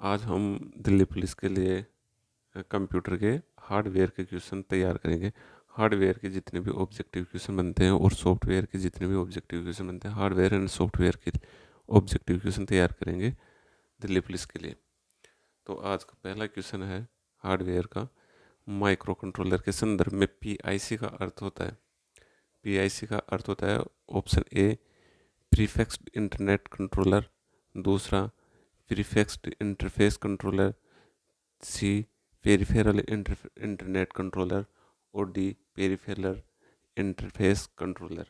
आज हम दिल्ली पुलिस के लिए कंप्यूटर के हार्डवेयर के क्वेश्चन तैयार करेंगे। हार्डवेयर के जितने भी ऑब्जेक्टिव क्वेश्चन बनते हैं और सॉफ्टवेयर के जितने भी ऑब्जेक्टिव क्वेश्चन बनते हैं, हार्डवेयर एंड सॉफ्टवेयर के ऑब्जेक्टिव क्वेश्चन तैयार करेंगे दिल्ली पुलिस के लिए। तो आज का पहला क्वेश्चन है हार्डवेयर का। माइक्रो कंट्रोलर के संदर्भ में पीआईसी का अर्थ होता है। पीआईसी का अर्थ होता है ऑप्शन ए प्रीफिक्स्ड इंटरनेट कंट्रोलर, दूसरा प्रीफिक्स्ड इंटरफेस कंट्रोलर, सी पेरिफेरल इंटरनेट कंट्रोलर और डी पेरिफेरल इंटरफेस कंट्रोलर।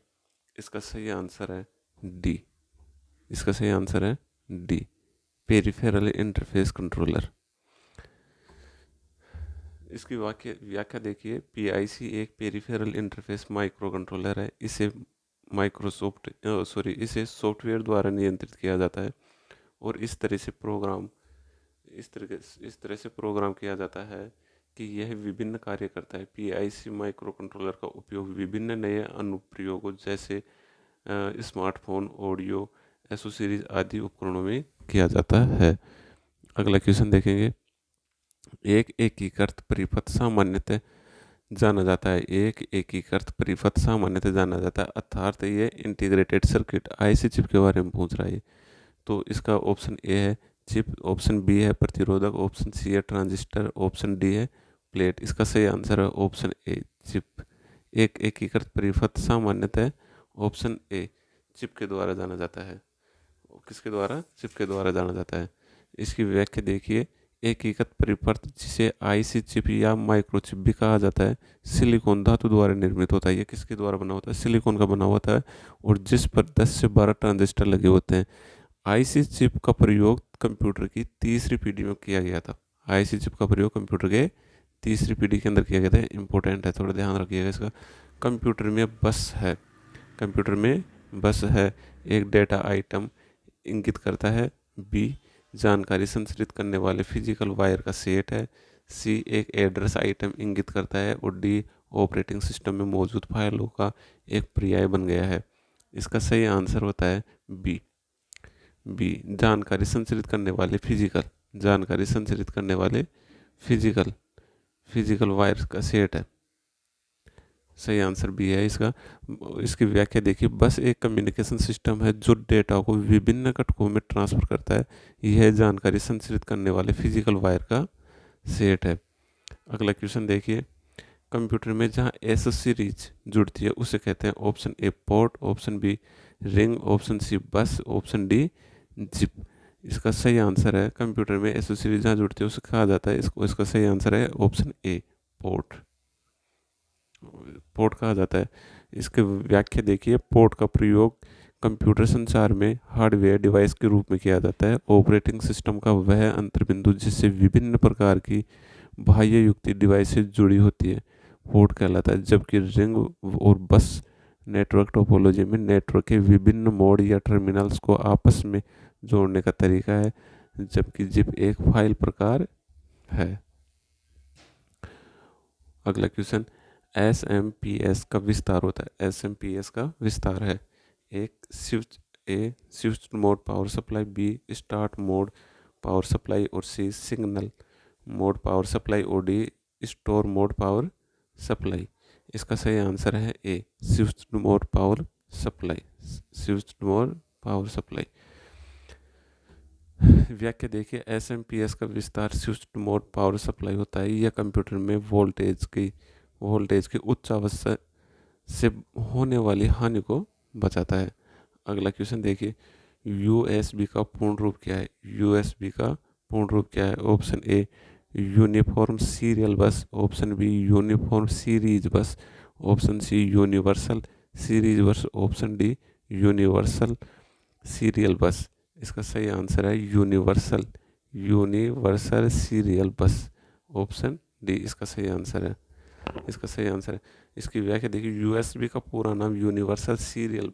इसका सही आंसर है डी। इसका सही आंसर है डी, पेरिफेरल इंटरफेस कंट्रोलर। इसकी व्याख्या देखिए। पीआईसी एक पेरिफेरल इंटरफेस माइक्रो कंट्रोलर है। इसे सॉफ्टवेयर द्वारा नियंत्रित किया जाता है और इस तरह से प्रोग्राम किया जाता है कि यह विभिन्न कार्य करता है। पीआईसी माइक्रो कंट्रोलर का उपयोग विभिन्न नए अनुप्रयोगों जैसे स्मार्टफोन, ऑडियो, एसोसीरीज आदि उपकरणों में किया जाता है। अगला क्वेश्चन देखेंगे। एक एकीकृत परिपथ सामान्यतः जाना जाता है। एक एकीकृत परिपथ सामान्यतः जाना जाता है, अर्थात ये इंटीग्रेटेड सर्किट आईसी चिप के बारे में पूछ रहा है। तो इसका ऑप्शन ए है चिप, ऑप्शन बी है प्रतिरोधक, ऑप्शन सी है ट्रांजिस्टर, ऑप्शन डी है प्लेट। इसका सही आंसर है ऑप्शन ए चिप। एक एकीकृत परिपथ सामान्यतः ऑप्शन ए चिप के द्वारा जाना जाता है। किसके द्वारा? चिप के द्वारा जाना जाता है। इसकी व्याख्या देखिए। एकीकृत परिपथ जिसे आईसी चिप या माइक्रोचिप भी कहा जाता है, सिलिकॉन धातु द्वारा निर्मित होता है। ये किसके द्वारा बना होता है? सिलिकॉन का बना होता है और जिस पर 10 से 12 ट्रांजिस्टर लगे होते हैं। आईसी चिप का प्रयोग कंप्यूटर की तीसरी पीढ़ी में किया गया था। आईसी चिप का प्रयोग कंप्यूटर के तीसरी पीढ़ी के अंदर किया गया था। इंपॉर्टेंट है, थोड़ा ध्यान रखिएगा इसका। कंप्यूटर में बस है। कंप्यूटर में बस है। एक डेटा आइटम इंगित करता है। बी जानकारी संचरित करने वाले फिजिकल वायर का सेट है। सी एक एड्रेस आइटम इंगित करता है और डी ऑपरेटिंग सिस्टम में मौजूद फाइलों का एक पर्याय बन गया है। इसका सही आंसर होता है बी। जानकारी संचरित करने वाले फिजिकल वायर का सेट है। सही आंसर बी है इसका। इसकी व्याख्या देखिए। बस एक कम्युनिकेशन सिस्टम है जो डेटा को विभिन्न घटकों में ट्रांसफर करता है। यह जानकारी संचरित करने वाले फिजिकल वायर का सेट है। अगला क्वेश्चन देखिए। कंप्यूटर में जहां एस सीरीज जुड़ती है उसे कहते हैं option A port, option B ring, option C bus, option D zip. इसका सही आंसर है कंप्यूटर में एस सीरीज जहाँ जुड़ती है उसे कहा जाता है इसका सही आंसर है ऑप्शन ए पोर्ट। पोर्ट कहा जाता है। इसके व्याख्या देखिए। पोर्ट का प्रयोग कंप्यूटर संचार में हार्डवेयर डिवाइस के रूप में किया जाता है। ऑपरेटिंग सिस्टम का वह अंतर्बिंदु जिससे विभिन्न प्रकार की बाह्य युक्ति डिवाइस से जुड़ी होती है पोर्ट कहलाता है। जबकि रिंग और बस नेटवर्क टोपोलॉजी में नेटवर्क के विभिन्न मोड या टर्मिनल्स को आपस में जोड़ने का तरीका है। जबकि जिप एक फाइल प्रकार है। अगला क्वेश्चन। एसएमपीएस का विस्तार होता है। एसएमपीएस का विस्तार है। एक switch mode power supply, B start mode power supply और C signal mode power supply और D store mode power supply. इसका सही आंसर है A switch mode power supply. Switch mode power supply. व्याख्या देखिए। एसएमपीएस का विस्तार स्विच मोड पावर सप्लाई होता है। यह कंप्यूटर में वोल्टेज की उच्च अवस्था से होने वाली हानि को बचाता है। अगला क्वेश्चन देखिए। यूएसबी का पूर्ण रूप क्या है? यूएसबी का पूर्ण रूप क्या है? ऑप्शन ए यूनिफॉर्म सीरियल बस, ऑप्शन बी यूनिफॉर्म सीरीज बस, ऑप्शन सी यूनिवर्सल सीरीज बस, ऑप्शन डी यूनिवर्सल सीरियल बस। इसका सही आंसर है यूनिवर्सल सीरियल बस, ऑप्शन डी इसका सही आंसर है। इसकी व्याख्या देखिए। यूएसबी का पूरा नाम यूनिवर्सल सीरियल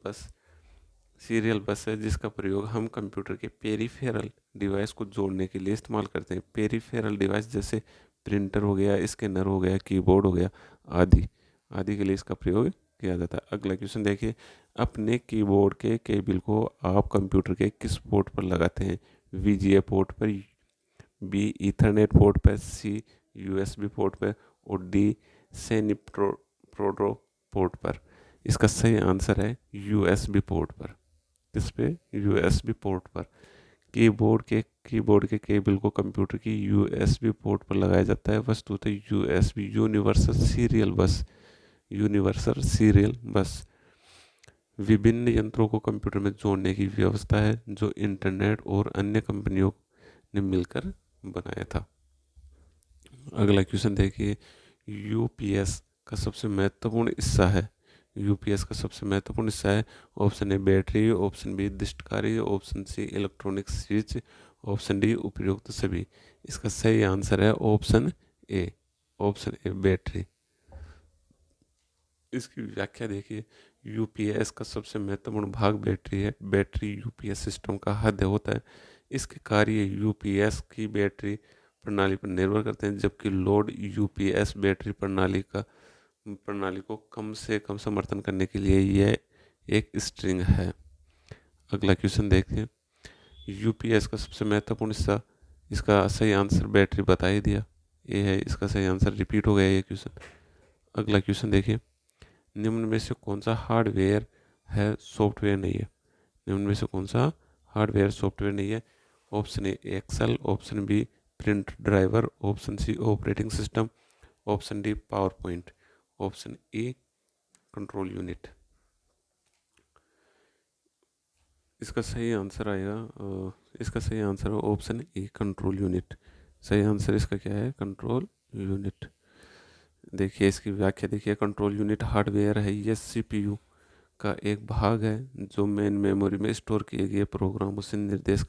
बस है जिसका प्रयोग हम कंप्यूटर के पेरिफेरल डिवाइस को जोड़ने के लिए इस्तेमाल करते हैं। पेरिफेरल डिवाइस जैसे प्रिंटर हो गया, स्कैनर हो गया, कीबोर्ड हो गया आदि के लिए इसका प्रयोग किया जाता है। अगला क्वेश्चन देखिए। अपने कीबोर्ड के केबल को आप कंप्यूटर के किस पोर्ट पर लगाते हैं? वीजीए पोर्ट पर, बी ईथरनेट पोर्ट पर, सी यूएसबी पोर्ट पर और डी सेनिप्रोटो पोर्ट पर। इसका सही आंसर है यूएसबी पोर्ट पर। किस पे? यूएसबी पोर्ट पर। कीबोर्ड के केबल को कंप्यूटर की यूएसबी पोर्ट पर लगाया जाता है। वस्तुतः यूएसबी यूनिवर्सल सीरियल बस विभिन्न यंत्रों को कंप्यूटर में जोड़ने की व्यवस्था है जो इंटरनेट और अन्य कंपनियों ने मिलकर बनाया था। अगला क्वेश्चन देखिए, यूपीएस का सबसे महत्वपूर्ण हिस्सा है। यूपीएस का सबसे महत्वपूर्ण हिस्सा है। Option A battery, option B दृष्टकारी, option C electronic switch, option D उपयुक्त सभी। इसका सही आंसर है ऑप्शन ए बैटरी। इसकी व्याख्या देखिए, यूपीएस का सबसे महत्वपूर्ण भाग बैटरी है। बैटरी यूपीएस सिस्टम का हृदय होता है। इसके कार्य यूपीएस की बैटरी प्रणाली पर निर्भर करते हैं, जबकि लोड यूपीएस बैटरी प्रणाली को कम से कम समर्थन करने के लिए यह एक स्ट्रिंग है। अगला क्वेश्चन देखिए, यूपीएस का सबसे महत्वपूर्ण हिस्सा, इसका सही आंसर बैटरी बता ही दिया, ये है इसका सही आंसर। रिपीट हो गया ये क्वेश्चन। अगला क्वेश्चन देखिए, निम्न में से कौन सा हार्डवेयर है सॉफ्टवेयर नहीं है? निम्न में से कौन सा हार्डवेयर सॉफ्टवेयर नहीं है? Option A Excel, option B print driver, option C operating system, option D PowerPoint, option A control unit. इसका सही आंसर आएगा, इसका सही आंसर है ऑप्शन ए कंट्रोल यूनिट। सही आंसर इसका क्या है? Control unit. देखिए इसकी व्याख्या देखिए, कंट्रोल यूनिट हार्डवेयर है। यह सीपीयू का एक भाग है जो मेन मेमोरी में स्टोर किए गए प्रोग्रामों से निर्देश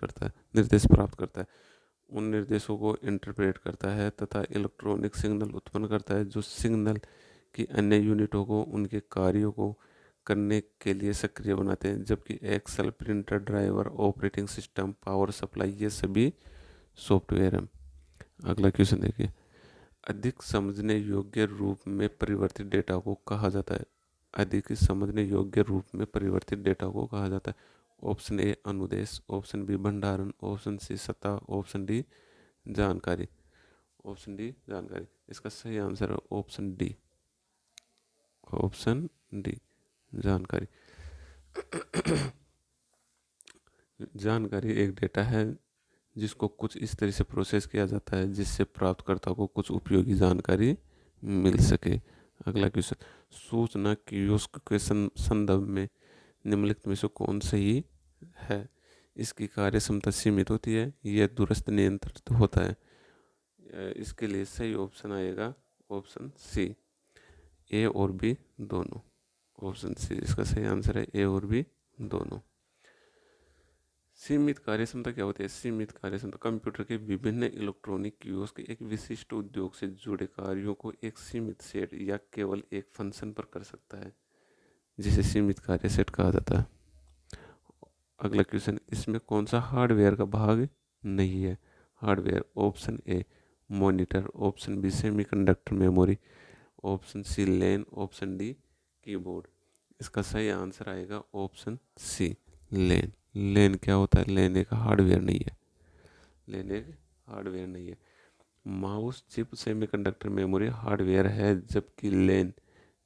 प्राप्त करता है। उन निर्देशों को इंटरप्रेट करता है तथा इलेक्ट्रॉनिक सिग्नल उत्पन्न करता है, जो सिग्नल की अन्य यूनिटों को उनके कार्यों को करने के लिए सक्रिय बनाते हैं। जबकि Excel, printer driver, operating system, power supply, ये सभी सॉफ्टवेयर हैं। अगला क्वेश्चन देखिए, अधिक समझने योग्य रूप में परिवर्तित डेटा को कहा जाता है। अधिक समझने योग्य रूप में परिवर्तित डेटा को कहा जाता है। ऑप्शन ए अनुदेश, ऑप्शन बी भंडारण, ऑप्शन सी सतह, ऑप्शन डी जानकारी। ऑप्शन डी जानकारी। इसका सही आंसर है ऑप्शन डी जानकारी। जानकारी एक डेटा है जिसको कुछ इस तरह से प्रोसेस किया जाता है जिससे प्राप्तकर्ता को कुछ उपयोगी जानकारी मिल सके। अगला क्वेश्चन, सूचना कियोस्क के संदर्भ में निम्नलिखित में से कौन सही है? इसकी कार्य क्षमता सीमित होती है, यह दूरस्थ नियंत्रित होता है। इसके लिए सही ऑप्शन आएगा ऑप्शन सी, ए और बी दोनों। ऑप्शन सी इसका सही आंसर है, ए और बी दोनों। सीमित कार्यक्षमता क्या होती है? सीमित कार्यक्षमता कंप्यूटर के विभिन्न इलेक्ट्रॉनिक कियोस्क एक विशिष्ट उद्योग से जुड़े कार्यों को एक सीमित सेट या केवल एक फंक्शन पर कर सकता है, जिसे सीमित कार्य सेट कहा जाता है। अगला क्वेश्चन, इसमें कौन सा हार्डवेयर का भाग नहीं है? Hardware, option A monitor, option B semiconductor memory, option C LAN, option D keyboard. इसका सही आंसर आएगा ऑप्शन सी लैन। लैन क्या होता है? लैन एक हार्डवेयर नहीं है। लैन एक हार्डवेयर नहीं है। Mouse chip semiconductor memory hardware है, जबकि लैन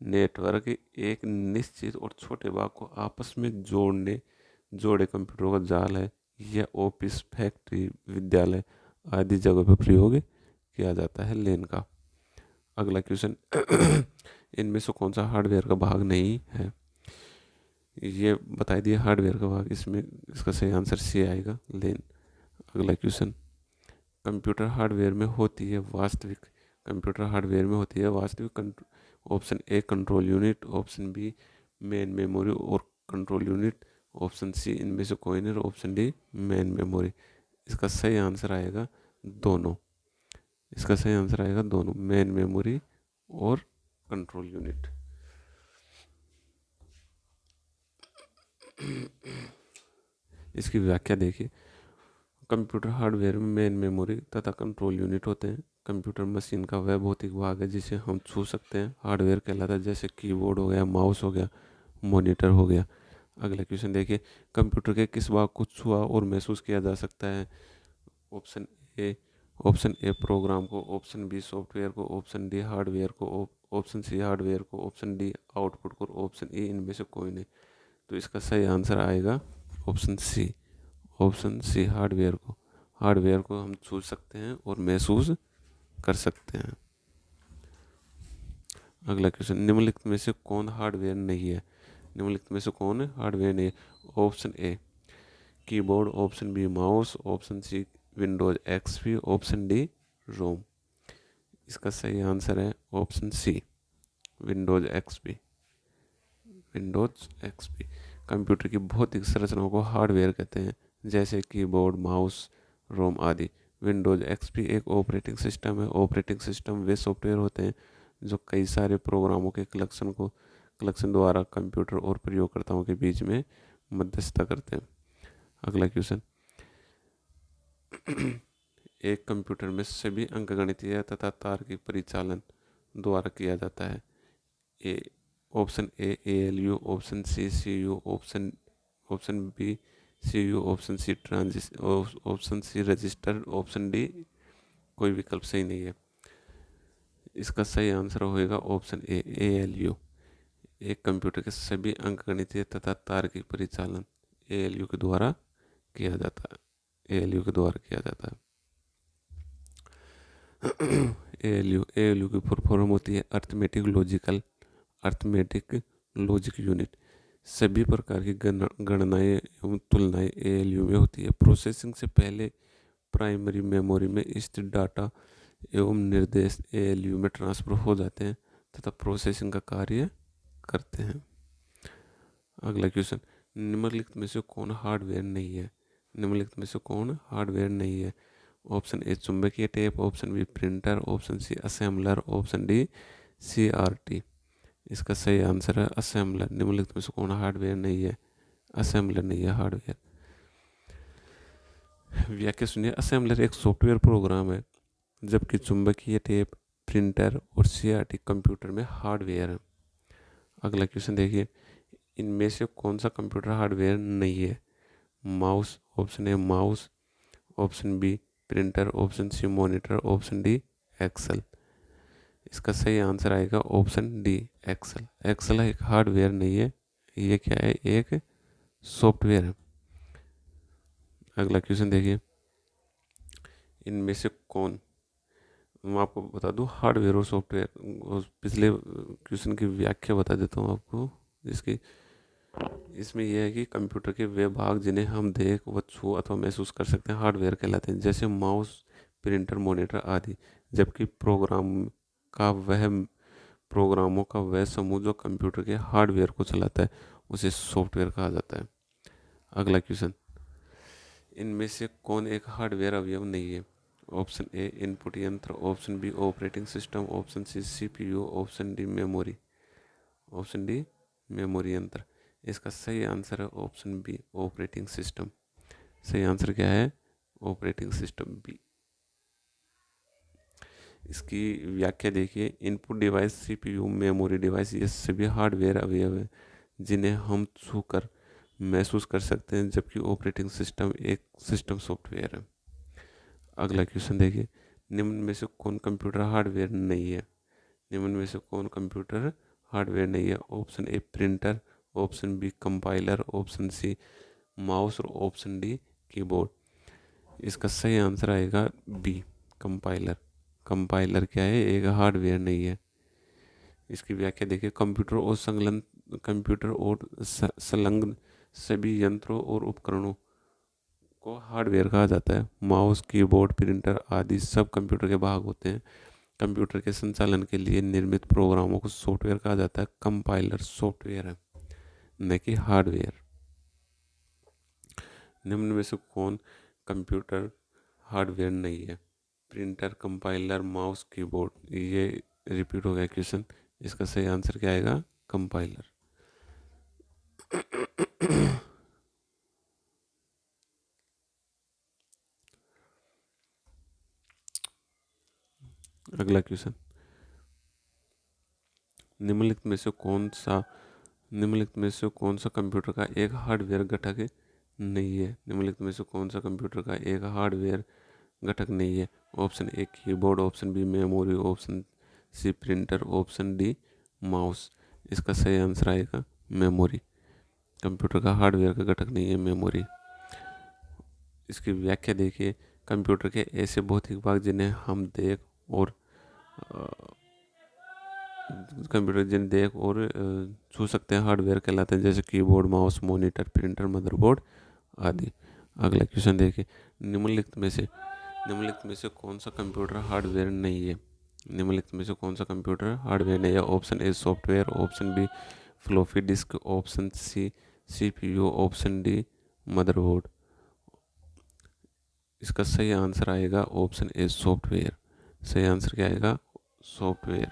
नेटवर्क एक निश्चित और छोटे भाग को आपस में जोड़े कंप्यूटरों का जाल है। यह ऑफिस, फैक्ट्री, विद्यालय आदि जगहों पर प्रयोग किया जाता है लैन का। अगला क्वेश्चन, इनमें से कौन सा हार्डवेयर का भाग नहीं है? ये बता दिया हार्डवेयर का भाग, इसमें इसका सही आंसर सी आएगा लैन। अगला क्वेश्चन, कंप्यूटर हार्डवेयर में होती है वास्तविक option A control unit, option B main memory और कंट्रोल यूनिट, ऑप्शन सी इनमें से कोई नहीं, ऑप्शन डी मेन मेमोरी। इसका सही आंसर आएगा दोनों। इसका सही आंसर आएगा दोनों, मेन मेमोरी और कंट्रोल यूनिट। इसकी व्याख्या देखिए, कंप्यूटर हार्डवेयर में मेन मेमोरी तथा कंट्रोल यूनिट होते हैं। कंप्यूटर मशीन का वह भौतिक भाग है जिसे हम छू सकते हैं, हार्डवेयर कहलाता है, जैसे कीबोर्ड हो गया, माउस हो गया, मॉनिटर हो गया। अगला क्वेश्चन देखिए, कंप्यूटर के किस भाग को छुआ और महसूस किया जा सकता है? Option A option A program को, ऑप्शन बी सॉफ्टवेयर को, ऑप्शन डी हार्डवेयर को, ऑप्शन सी हार्डवेयर को, ऑप्शन डी आउटपुट को, ऑप्शन ई इनमें से कोई नहीं। तो इसका सही आंसर आएगा option C. Option C hardware को। हार्डवेयर को हम छू सकते हैं और महसूस कर सकते हैं। अगला क्वेश्चन, निम्नलिखित में से कौन हार्डवेयर नहीं है? निम्नलिखित में से कौन हार्डवेयर नहीं है? Option A keyboard, option B mouse, option C Windows XP, option D ROM. इसका सही आंसर है option C Windows XP. Windows XP computer की भौतिक संरचनाओं को हार्डवेयर कहते हैं, जैसे कीबोर्ड, माउस, रोम आदि। विंडोज एक्सपी एक ऑपरेटिंग सिस्टम है। ऑपरेटिंग सिस्टम वे सॉफ्टवेयर होते हैं जो कई सारे प्रोग्रामों के कलेक्शन द्वारा कंप्यूटर और प्रयोगकर्ताओं के बीच में मध्यस्थता करते हैं। अगला क्वेश्चन, एक कंप्यूटर में सभी अंकगणितीय तथा तार्किक परिचालन द्वारा किया जाता है। A option A ALU, option C CU, option B CU, option C option C register, option D कोई विकल्प सही नहीं है। इसका सही आंसर होगा ऑप्शन ए ALU। एक कंप्यूटर के सभी अंकगणितीय तथा तार्किक परिचालन ALU के द्वारा किया जाता है। ALU के द्वारा किया जाता है। ALU की फुल फॉर्म होती है अर्थमेटिक लॉजिक यूनिट। सभी प्रकार की गणनाएं एवं तुलनाएं ALU में होती है। प्रोसेसिंग से पहले प्राइमरी मेमोरी में स्थित डाटा एवं निर्देश ALU में ट्रांसफर हो जाते हैं तथा प्रोसेसिंग का कार्य करते हैं। अगला क्वेश्चन, निम्नलिखित में से कौन हार्डवेयर नहीं है? निम्नलिखित में से कौन हार्डवेयर नहीं है? ऑप्शन ए चुंबकीय tape, option B printer, option C assembler, option D CRT। इसका सही आंसर है असेंबलर। निम्नलिखित में से कौन हार्डवेयर नहीं है? असेंबलर नहीं है हार्डवेयर। व्याख्या सुनिए, असेंबलर एक सॉफ्टवेयर प्रोग्राम है, जबकि चुंबकीय टेप, प्रिंटर और CRT कंप्यूटर में हार्डवेयर है। अगला क्वेश्चन देखिए, इनमें से कौन सा कंप्यूटर हार्डवेयर नहीं है? Mouse, option A mouse, option B printer, option C monitor, option D Excel. इसका सही आंसर आएगा ऑप्शन डी एक्सेल। एक्सेल एक हार्डवेयर नहीं है, ये क्या है? एक सॉफ्टवेयर है। अगला क्वेश्चन देखिए, इनमें से कौन, मैं आपको बता दूं हार्डवेयर और सॉफ्टवेयर, पिछले क्वेश्चन की व्याख्या बता देता हूँ आपको। इसकी इसमें यह है कि कंप्यूटर के वे भाग जिन्हें हम देख व छू अथवा महसूस कर सकते हैं हार्डवेयर कहलाते हैं, जैसे माउस, प्रिंटर, मॉनिटर आदि। जबकि प्रोग्रामों का वह समूह जो कंप्यूटर के हार्डवेयर को चलाता है उसे सॉफ्टवेयर कहा जाता है। अगला क्वेश्चन, इनमें से कौन एक हार्डवेयर अवयव नहीं है? ऑप्शन ए इनपुट यंत्र, option B operating system, option C CPU, option D memory. Option D memory यंत्र। इसका सही आंसर है ऑप्शन बी ऑपरेटिंग सिस्टम। सही आंसर क्या है? Operating system B. इसकी व्याख्या देखिए, input device CPU, memory device ये सभी हार्डवेयर अवयव हैं जिन्हें हम छूकर महसूस कर सकते हैं, जबकि ऑपरेटिंग सिस्टम एक सिस्टम सॉफ्टवेयर है। अगला क्वेश्चन देखिए, निम्न में से कौन कंप्यूटर हार्डवेयर नहीं है? निम्न में से कौन कंप्यूटर हार्डवेयर नहीं है? Option A printer, option B compiler, option C mouse और ऑप्शन डी कीबोर्ड। इसका सही आंसर आएगा बी कंपाइलर। कंपाइलर क्या है? एक हार्डवेयर नहीं है। इसकी व्याख्या देखिए, कंप्यूटर और संलग्न सभी यंत्रों और उपकरणों को हार्डवेयर कहा जाता है। माउस, कीबोर्ड, प्रिंटर आदि सब कंप्यूटर के भाग होते हैं। कंप्यूटर के संचालन के लिए निर्मित प्रोग्रामों को सॉफ्टवेयर कहा जाता है। कंपाइलर सॉफ्टवेयर है, न कि हार्डवेयर। निम्न में से कौन कंप्यूटर हार्डवेयर नहीं है? Printer, compiler, mouse, keyboard. ये रिपीट हो गया क्वेश्चन। इसका सही आंसर क्या आएगा? कंपाइलर। अगला क्वेश्चन, निम्नलिखित में से कौन सा कंप्यूटर का एक हार्डवेयर घटक नहीं है? निम्नलिखित में से कौन सा कंप्यूटर का एक हार्डवेयर घटक नहीं है? Option A keyboard, option B memory, option C printer, option D mouse. इसका सही आंसर आएगा मेमोरी। कंप्यूटर का हार्डवेयर का घटक नहीं है मेमोरी। इसकी व्याख्या देखिए, कंप्यूटर के ऐसे भौतिक भाग जिन्हें हम देख और छू सकते हैं हार्डवेयर कहलाते हैं, जैसे keyboard, mouse, monitor, printer, motherboard आदि। अगला क्वेश्चन देखिए, निम्नलिखित में से कौन सा कंप्यूटर हार्डवेयर नहीं है? निम्नलिखित में से कौन सा कंप्यूटर हार्डवेयर नहीं है? Option A software, option B floppy disk, option C CPU, option D motherboard. इसका सही आंसर आएगा ऑप्शन ए सॉफ्टवेयर। सही आंसर क्या आएगा? सॉफ्टवेयर।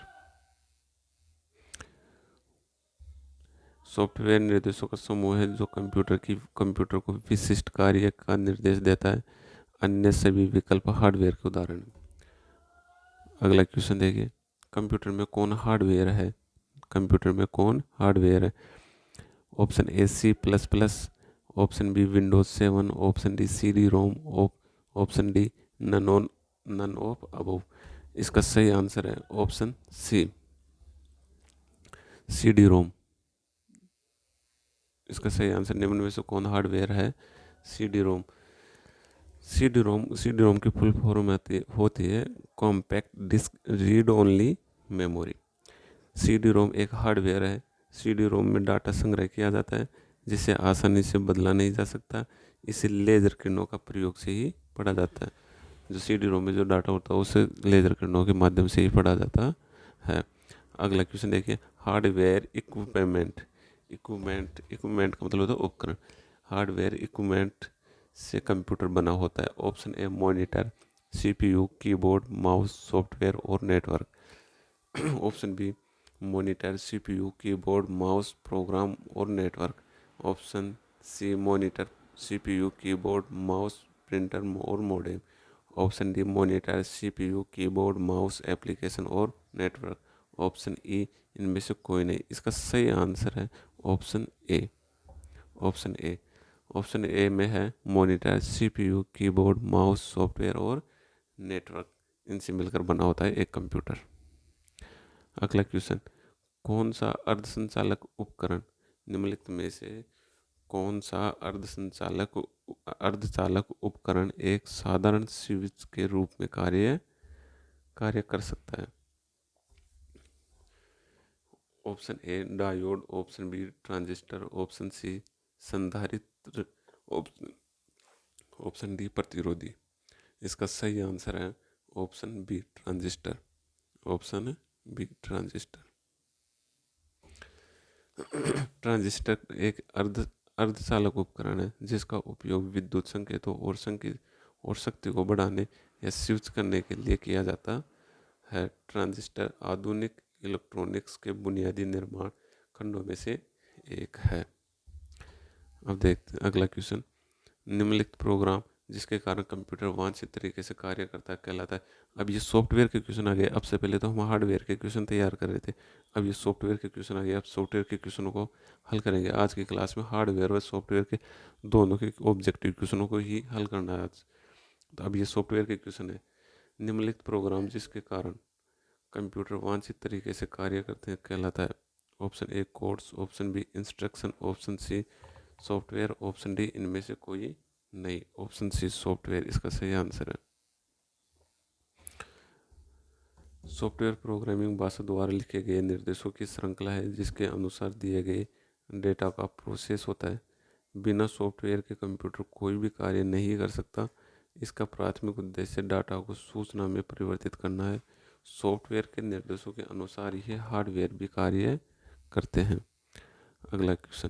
सॉफ्टवेयर निर्देशों का समूह है जो कंप्यूटर को विशिष्ट कार्य का निर्देश देता है। अन्य सभी विकल्प हार्डवेयर के उदाहरण हैं। अगला क्वेश्चन देखिए, कंप्यूटर में कौन हार्डवेयर है? कंप्यूटर में कौन हार्डवेयर है? Option A C plus plus, option B Windows 7, option D C D ROM, option D none of above. इसका सही आंसर है ऑप्शन सी डी रोम। इसका सही आंसर निम्न में से कौन हार्डवेयर है? सी डी रोम। सी डी रोम की फुल फॉर्म होती है compact disc read only memory. C D ROM एक हार्डवेयर है। सी डी रोम में डाटा संग्रह किया जाता है जिसे आसानी से बदला नहीं जा सकता। इसे लेजर किरणों का प्रयोग से ही पढ़ा जाता है। जो सी डी रोम में जो डाटा होता है उसे लेजर किरणों के माध्यम से ही पढ़ा जाता है। अगला क्वेश्चन देखिए, हार्डवेयर इक्विपमेंट का मतलब होता है उपकरण। हार्डवेयर इक्विपमेंट से कंप्यूटर बना होता है। Option A monitor, CPU, keyboard, mouse, software और network. Option B monitor, CPU, keyboard, mouse, program और network. Option C monitor, CPU, keyboard, mouse, printer और modem. Option D monitor, CPU, keyboard, mouse, application और network. Option E इनमें से कोई नहीं। इसका सही आंसर है ऑप्शन ए। ऑप्शन ए में है monitor, CPU, keyboard, mouse, software और नेटवर्क। इनसे मिलकर बना होता है एक कंप्यूटर। अगला क्वेश्चन, कौन सा अर्धसंचालक उपकरण निम्नलिखित में से कौन सा अर्धचालक उपकरण एक साधारण स्विच के रूप में कार्य कर सकता है? Option A diode, option B transistor, option C संधारित्र, ऑप्शन डी प्रतिरोधी। इसका सही आंसर है option B transistor. Option B transistor. Transistor एक अर्धचालक उपकरण है जिसका उपयोग विद्युत संकेतों और शक्ति को बढ़ाने या स्विच करने के लिए किया जाता है। ट्रांजिस्टर आधुनिक इलेक्ट्रॉनिक्स के बुनियादी निर्माण खंडों में से एक है। अब देखते हैं अगला क्वेश्चन, निम्नलिखित प्रोग्राम जिसके कारण कंप्यूटर वांछित तरीके से कार्य करता है कहलाता है। अब ये सॉफ्टवेयर के क्वेश्चन आ गए। अब से पहले तो हम हार्डवेयर के क्वेश्चन तैयार कर रहे थे, अब ये सॉफ्टवेयर के क्वेश्चन आ गए। अब सॉफ्टवेयर के क्वेश्चनों को हल करेंगे आज की क्लास में। हार्डवेयर और सॉफ्टवेयर के दोनों के ऑब्जेक्टिव क्वेश्चनों को ही हल करना है आज। तो अब ये सॉफ्टवेयर के क्वेश्चन है, निम्नलिखित प्रोग्राम जिसके कारण कंप्यूटर वांछित तरीके से कार्य करते हैं कहलाता है। Option A codes, option B instruction, option C software, option D इनमें से कोई नहीं। ऑप्शन सी सॉफ्टवेयर इसका सही आंसर है। सॉफ्टवेयर प्रोग्रामिंग भाषा द्वारा लिखे गए निर्देशों की श्रृंखला है जिसके अनुसार दिए गए डेटा का प्रोसेस होता है। बिना सॉफ्टवेयर के कंप्यूटर कोई भी कार्य नहीं कर सकता। इसका प्राथमिक उद्देश्य डाटा को सूचना में परिवर्तित करना है। सॉफ्टवेयर के निर्देशों के अनुसार ही हार्डवेयर भी कार्य करते हैं। अगला क्वेश्चन,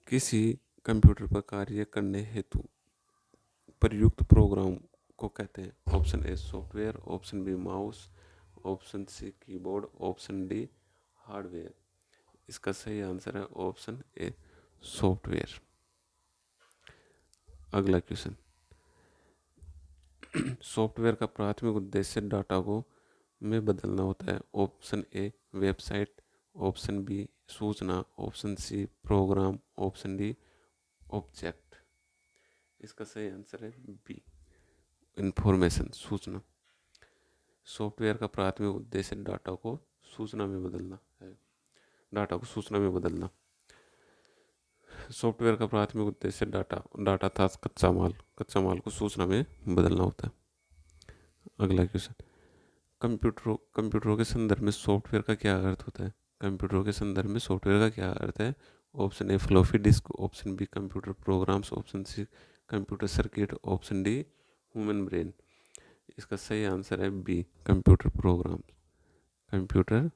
किसी कंप्यूटर पर कार्य करने हेतु प्रयुक्त प्रोग्राम को कहते हैं? Option A software, option B mouse, option C keyboard, option D hardware. इसका सही आंसर है ऑप्शन ए सॉफ्टवेयर। अगला क्वेश्चन, सॉफ्टवेयर का प्राथमिक उद्देश्य डाटा को में बदलना होता है। Option A website, option B सूचना, option C program, option D object. इसका सही आंसर है बी। इंफॉर्मेशन, सूचना। सॉफ्टवेयर का प्राथमिक उद्देश्य डाटा को सूचना में बदलना है। डाटा को सूचना में बदलना। सॉफ्टवेयर का प्राथमिक उद्देश्य डाटा था कच्चा माल को सूचना में बदलना होता है। अगला क्वेश्चन, कंप्यूटरों के संदर्भ में सॉफ्टवेयर का क्या अर्थ होता है? कंप्यूटरों के संदर्भ में सॉफ्टवेयर का क्या अर्थ है? Option A floppy disk, option B computer programs, option C computer circuit, option D human brain. इसका सही आंसर है B, computer program. Computer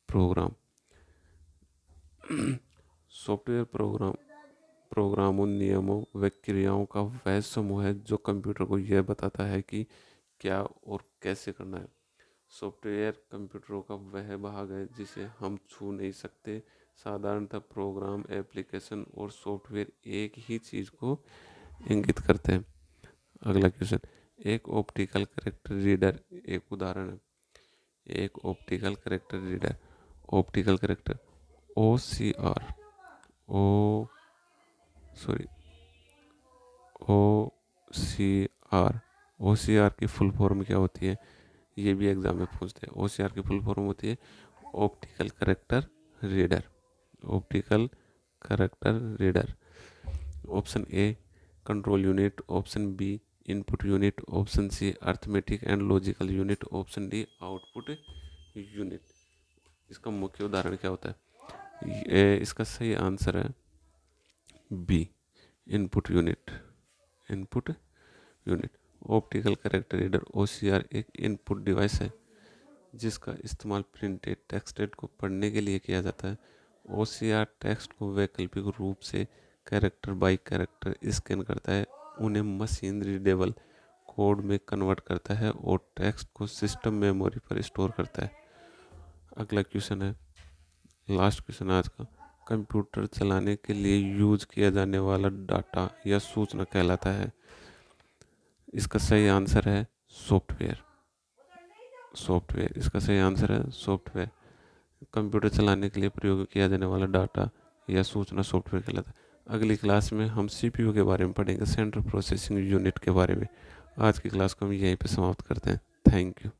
program. Software प्रोग्रामों, नियमों व क्रियाओं का वह समूह है जो कंप्यूटर को यह बताता है कि क्या और कैसे करना है। सॉफ्टवेयर कंप्यूटरों का वह भाग है जिसे हम छू नहीं सकते। साधारणतः प्रोग्राम, एप्लीकेशन और सॉफ्टवेयर एक ही चीज़ को इंगित करते हैं। अगला क्वेश्चन, एक ऑप्टिकल कैरेक्टर रीडर एक उदाहरण है। एक optical character reader, optical character OCR, ओ सॉरी OCR, OCR की फुल फॉर्म क्या होती है? ये भी एग्जाम में पूछते हैं। OCR की फुल फॉर्म होती है optical character reader. Optical character reader. Option A control unit, option B input unit, option C arithmetic and logical unit, option D output unit. इसका मुख्य उदाहरण क्या होता है? इसका सही आंसर है B, input unit. Input unit. Optical character reader OCR एक इनपुट डिवाइस है जिसका इस्तेमाल प्रिंटेड टेक्स्ट को पढ़ने के लिए किया जाता है। OCR टेक्स्ट को वैकल्पिक रूप से कैरेक्टर बाय कैरेक्टर स्कैन करता है, उन्हें मशीन रीडेबल कोड में कन्वर्ट करता है और टेक्स्ट को सिस्टम मेमोरी पर स्टोर करता है। अगला क्वेश्चन है, लास्ट क्वेश्चन आज का, कंप्यूटर चलाने के लिए यूज किया जाने वाला डाटा या सूचना कहलाता है। इसका सही आंसर है सॉफ्टवेयर। सॉफ्टवेयर, इसका सही आंसर है सॉफ्टवेयर। कंप्यूटर चलाने के लिए प्रयोग किया जाने वाला डाटा या सूचना सॉफ्टवेयर कहलाता है। अगली क्लास में हम CPU के बारे में पढ़ेंगे, सेंट्रल प्रोसेसिंग यूनिट के बारे में। आज की क्लास को हम यहीं पे समाप्त करते हैं। Thank you.